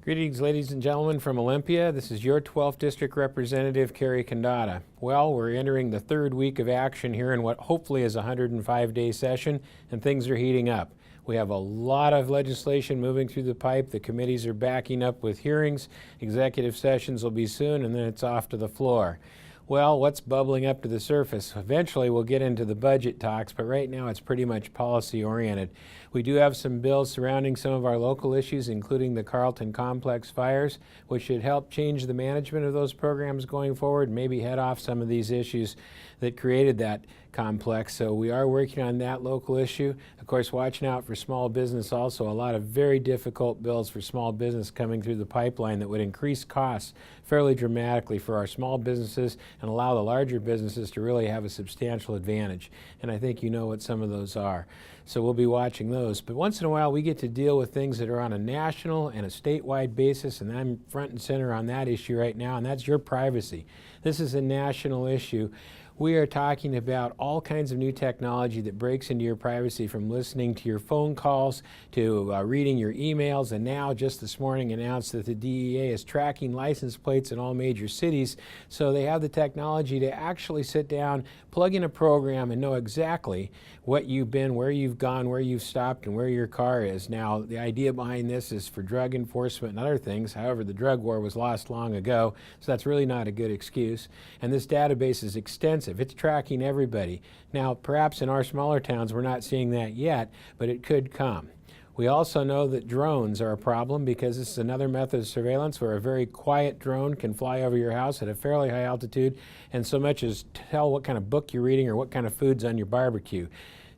Greetings, ladies and gentlemen from Olympia. This is your 12th District Representative, Condotta. Well, we're entering the third week of action here in what hopefully is a 105-day session, and things are heating up. We have a lot of legislation moving through the pipe. The committees are backing up with hearings. Executive sessions will be soon, and then it's off to the floor. Well, what's bubbling up to the surface? Eventually we'll get into the budget talks, but right now it's pretty much policy oriented. We do have some bills surrounding some of our local issues, including the Carlton Complex fires, which should help change the management of those programs going forward, maybe head off some of these issues that created that complex. So we are working on that local issue. Of course, watching out for small business also. A lot of very difficult bills for small business coming through the pipeline that would increase costs fairly dramatically for our small businesses and allow the larger businesses to really have a substantial advantage. And I think you know what some of those are. So we'll be watching those. But once in a while we get to deal with things that are on a national and a statewide basis, and I'm front and center on that issue right now, and that's your privacy. This is a national issue. We are talking about all kinds of new technology that breaks into your privacy, from listening to your phone calls to reading your emails, and now just this morning announced that the DEA is tracking license plates in all major cities, so they have the technology to actually sit down, plug in a program, and know exactly what you've been, where you've gone, where you've stopped, and where your car is. Now, the idea behind this is for drug enforcement and other things. However, the drug war was lost long ago, so that's really not a good excuse. And this database is extensive. It's tracking everybody. Now, perhaps in our smaller towns we're not seeing that yet, but it could come. We also know that drones are a problem because this is another method of surveillance where a very quiet drone can fly over your house at a fairly high altitude and so much as tell what kind of book you're reading or what kind of food's on your barbecue.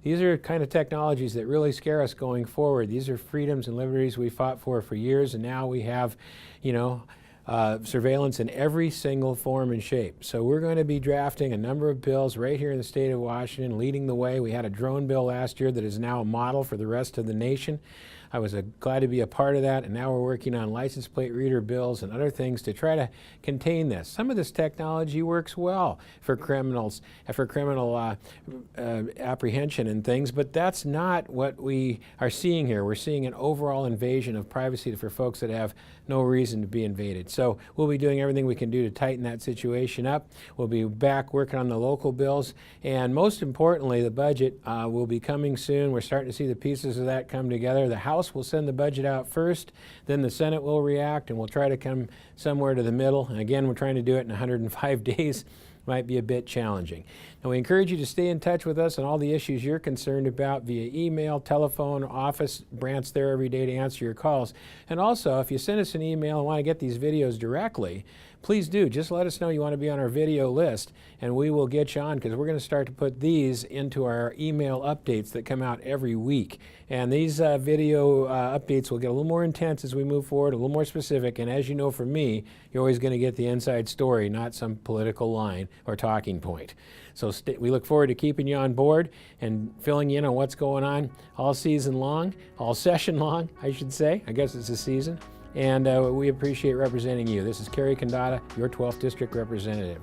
These are kind of technologies that really scare us going forward. These are freedoms and liberties we fought for years, and now we have, surveillance in every single form and shape. So we're going to be drafting a number of bills right here in the state of Washington, leading the way. We had a drone bill last year that is now a model for the rest of the nation. I was glad to be a part of that, and now we're working on license plate reader bills and other things to try to contain this. Some of this technology works well for criminals, for criminal apprehension and things, but that's not what we are seeing here. We're seeing an overall invasion of privacy for folks that have no reason to be invaded. So we'll be doing everything we can do to tighten that situation up. We'll be back working on the local bills, and most importantly, the budget will be coming soon. We're starting to see the pieces of that come together. The House will send the budget out first, then the Senate will react, and we'll try to come somewhere to the middle. And again, we're trying to do it in 105 days. Might be a bit challenging. Now, we encourage you to stay in touch with us on all the issues you're concerned about via email, telephone, office. Brant's there every day to answer your calls. And also, if you send us an email and want to get these videos directly, please do. Just let us know you want to be on our video list, and we will get you on, because we're going to start to put these into our email updates that come out every week. And these video updates will get a little more intense as we move forward, a little more specific. And as you know from me, you're always going to get the inside story, not some political line or talking point. So we look forward to keeping you on board and filling you in on what's going on all season long, all session long, I should say. I guess it's a season. And we appreciate representing you. This is Condotta, your 12th District Representative.